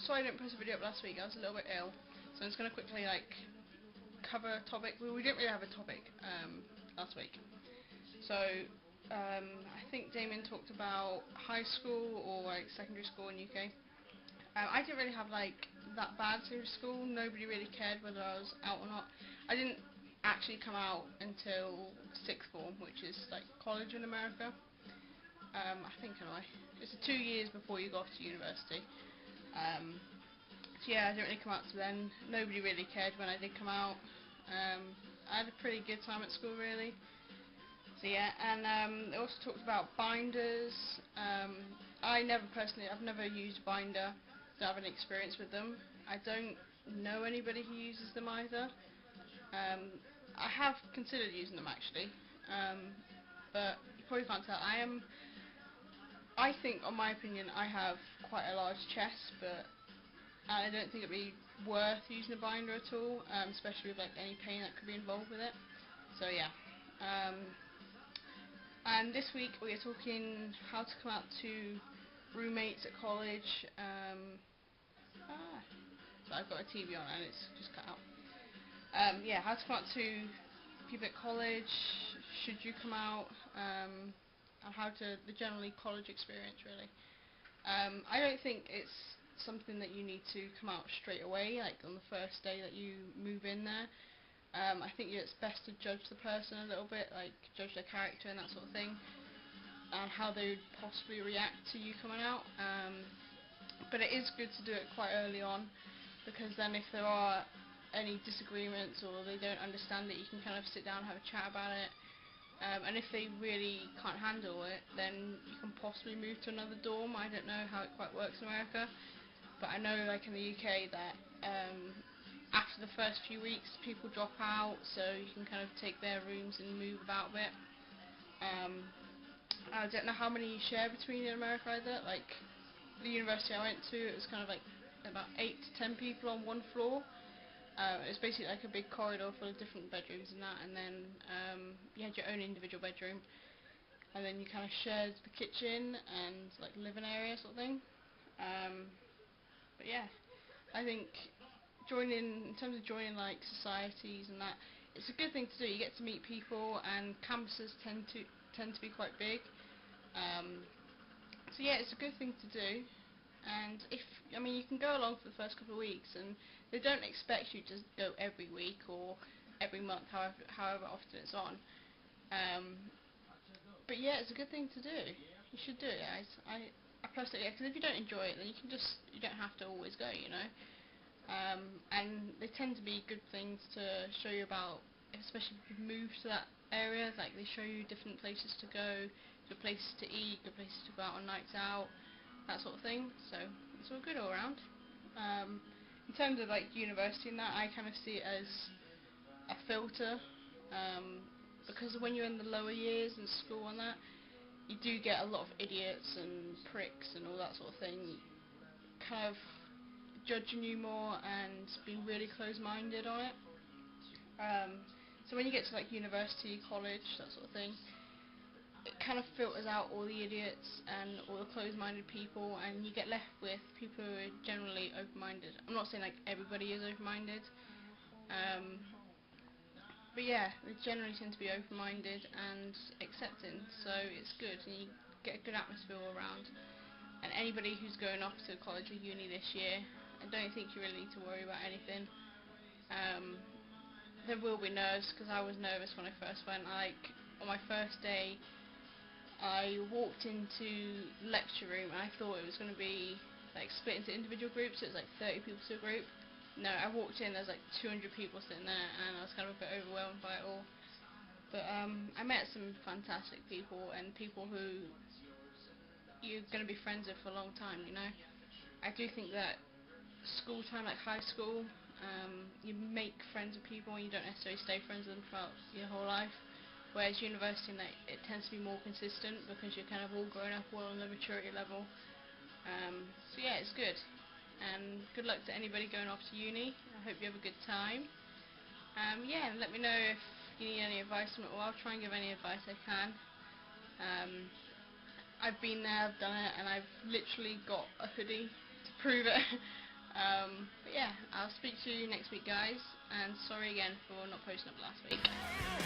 sorry I didn't post a video up last week. I was a little bit ill, so I'm just gonna quickly cover a topic. We didn't really have a topic last week. So I think Damien talked about high school or secondary school in UK. I didn't really have that bad secondary school. Nobody really cared whether I was out or not. I didn't actually come out until sixth form, which is college in America. I think anyway. It's 2 years before you go off to university. So yeah, I didn't really come out to then. Nobody really cared when I did come out. I had a pretty good time at school, really. So yeah, and they also talked about binders. I've never used a binder. Don't have any experience with them. I don't know anybody who uses them either. I have considered using them actually, but you probably can't tell. I think, on my opinion, I have quite a large chest, but I don't think it'd be worth using a binder at all, especially with any pain that could be involved with it. So yeah. And this week we are talking how to come out to roommates at college. So I've got a TV on and it's just cut out. Yeah, how to come out to people at college. Should you come out? And the generally college experience really. I don't think it's something that you need to come out straight away, on the first day that you move in there. I think it's best to judge the person a little bit, judge their character and that sort of thing, and how they would possibly react to you coming out. But it is good to do it quite early on, because then if there are any disagreements or they don't understand it, you can kind of sit down and have a chat about it. And if they really can't handle it, then you can possibly move to another dorm. I don't know how it quite works in America, but I know in the UK that after the first few weeks people drop out, so you can kind of take their rooms and move about a bit. I don't know how many you share between in America either. The university I went to, it was kind of about 8 to 10 people on one floor. It was basically a big corridor full of different bedrooms and that, and then you had your own individual bedroom, and then you kind of shared the kitchen and living area sort of thing. But yeah, I think in terms of joining societies and that, it's a good thing to do. You get to meet people, and campuses tend to be quite big. So yeah, it's a good thing to do. And you can go along for the first couple of weeks, and they don't expect you to go every week or every month, however often it's on. But yeah, it's a good thing to do. You should do it, guys. I personally, because if you don't enjoy it, then you don't have to always go, you know. And they tend to be good things to show you about, especially if you move to that area. They show you different places to go, good places to eat, good places to go out on nights out, that sort of thing. So it's all good all around. In terms of university and that, I kind of see it as a filter, because when you're in the lower years in school and that, you do get a lot of idiots and pricks and all that sort of thing, kind of judging you more and being really close-minded on it. So when you get to university, college, that sort of thing, it kind of filters out all the idiots and all the closed-minded people, and you get left with people who are generally open-minded. I'm not saying everybody is open-minded, but yeah, they generally tend to be open-minded and accepting, so it's good, and you get a good atmosphere all around. And anybody who's going off to college or uni this year, I don't think you really need to worry about anything. There will be nerves, because I was nervous when I first went. On my first day, I walked into the lecture room and I thought it was going to be split into individual groups, so it was 30 people to a group. No, I walked in, there's 200 people sitting there, and I was kind of a bit overwhelmed by it all. But I met some fantastic people, and people who you're going to be friends with for a long time, you know. I do think that school time, high school, you make friends with people and you don't necessarily stay friends with them throughout your whole life. Whereas university, it tends to be more consistent, because you're kind of all grown up, all on the maturity level. So yeah, it's good. And good luck to anybody going off to uni. I hope you have a good time. Yeah, and let me know if you need any advice on it, or I'll try and give any advice I can. I've been there, I've done it, and I've literally got a hoodie to prove it. But yeah, I'll speak to you next week, guys, and sorry again for not posting up last week.